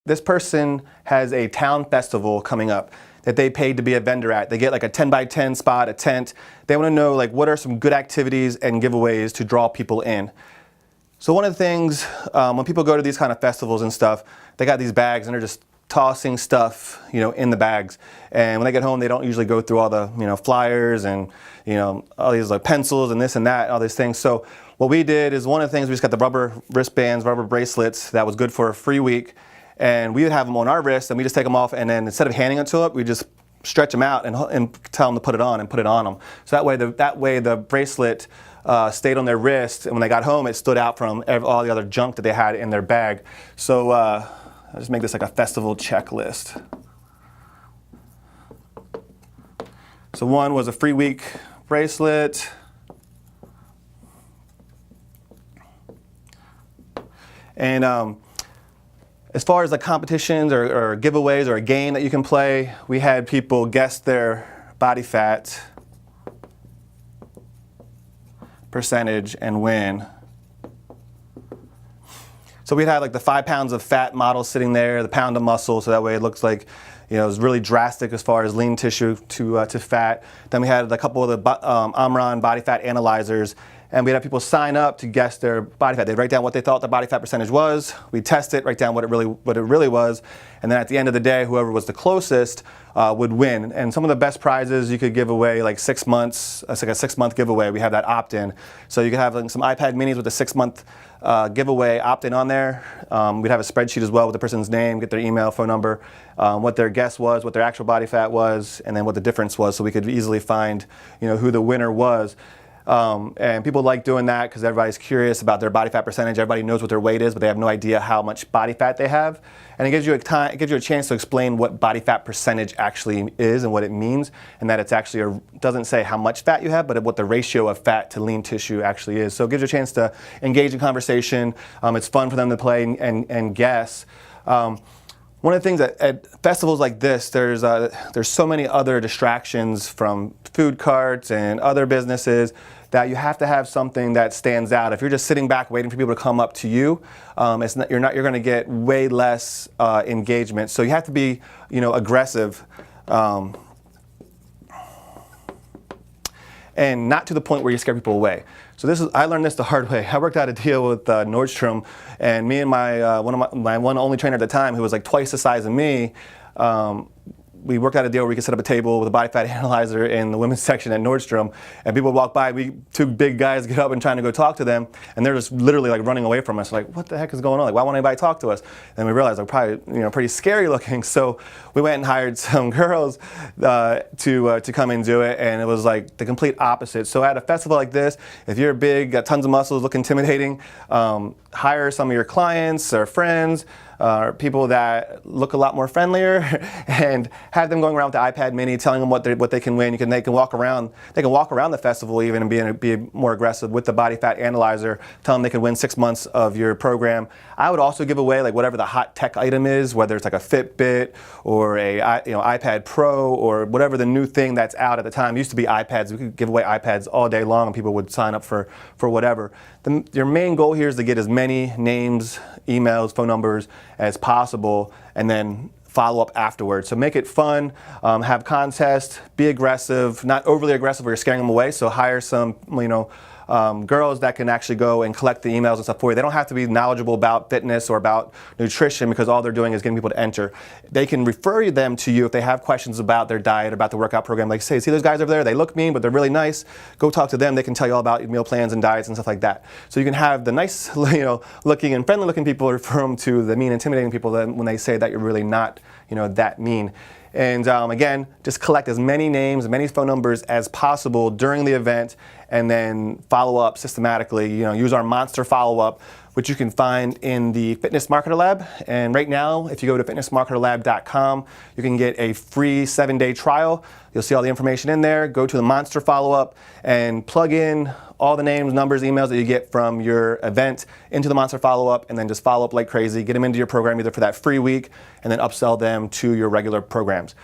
This person has a town festival coming up that they paid to be a vendor at. They get like a 10 by 10 spot, a tent. They want to know like what are some good activities and giveaways to draw people in. So one of the things, when people go to these kind of festivals and stuff, they got these bags and they're just tossing stuff, in the bags. And when they get home, they don't usually go through all the, flyers and, all these like pencils and this and that, all these things. So what we did is one of the things, we just got the rubber wristbands, rubber bracelets that was good for a free week. And we would have them on our wrists and we just take them off, and then instead of handing it to them, we just stretch them out and tell them to put it on and put it on them. So that way the bracelet stayed on their wrist, and when they got home, it stood out from all the other junk that they had in their bag. So I'll just make this like a festival checklist. So one was a free week bracelet. And as far as the competitions or giveaways or a game that you can play, we had people guess their body fat percentage and win. So we'd have like the 5 pounds of fat model sitting there, the pound of muscle, so that way it looks like it's really drastic as far as lean tissue to fat. Then we had a couple of the Omron body fat analyzers, and we'd have people sign up to guess their body fat. They'd write down what they thought their body fat percentage was. We'd test it, write down what it really was, and then at the end of the day, whoever was the closest would win. And some of the best prizes you could give away, like 6 months. It's like a 6-month giveaway. We have that opt-in, so you could have like some iPad minis with a 6-month giveaway opt-in on there. We'd have a spreadsheet as well with the person's name, get their email, phone number, what their guess was, what their actual body fat was, and then what the difference was, so we could easily find who the winner was. And people like doing that because everybody's curious about their body fat percentage. Everybody knows what their weight is, but they have no idea how much body fat they have. And it gives you a chance to explain what body fat percentage actually is and what it means, and that it's actually doesn't say how much fat you have, but what the ratio of fat to lean tissue actually is. So it gives you a chance to engage in conversation. It's fun for them to play and guess. One of the things at festivals like this, there's so many other distractions from food carts and other businesses that you have to have something that stands out. If you're just sitting back waiting for people to come up to you, you're going to get way less engagement. So you have to be, aggressive, and not to the point where you scare people away. So I learned this the hard way. I worked out a deal with Nordstrom, and me and my one only trainer at the time, who was like twice the size of me, we worked out a deal where we could set up a table with a body fat analyzer in the women's section at Nordstrom, and people would walk by. Two big guys get up and trying to go talk to them, and they're just literally like running away from us. Like, what the heck is going on? Like, why won't anybody talk to us? And we realized, like, probably pretty scary looking. So we went and hired some girls to come and do it, and it was like the complete opposite. So at a festival like this, if you're big, got tons of muscles, look intimidating, hire some of your clients or friends, people that look a lot more friendlier, and have them going around with the iPad mini, telling them what they can win. They can walk around the festival even and be more aggressive with the body fat analyzer. Tell them they could win 6 months of your program. I would also give away like whatever the hot tech item is, whether it's like a Fitbit or a iPad Pro or whatever the new thing that's out at the time. It used to be iPads. We could give away iPads all day long, and people would sign up for whatever. Your main goal here is to get as many names, emails, phone numbers as possible, and then follow up afterwards. So make it fun, have contests, be aggressive, not overly aggressive where you're scaring them away. So hire some, girls that can actually go and collect the emails and stuff for you. They don't have to be knowledgeable about fitness or about nutrition, because all they're doing is getting people to enter. They can refer them to you if they have questions about their diet, about the workout program. Like, say, see those guys over there? They look mean, but they're really nice. Go talk to them. They can tell you all about meal plans and diets and stuff like that. So you can have the nice, looking and friendly looking people refer them to the mean, intimidating people when they say that you're really not, that mean. And again, just collect as many names, as many phone numbers as possible during the event, and then follow up systematically. Use our monster follow-up, which you can find in the Fitness Marketer Lab. And right now, if you go to fitnessmarketerlab.com, you can get a free 7-day trial. You'll see all the information in there. Go to the monster follow-up and plug in all the names, numbers, emails that you get from your event into the monster follow-up, and then just follow up like crazy. Get them into your program either for that free week, and then upsell them to your regular programs.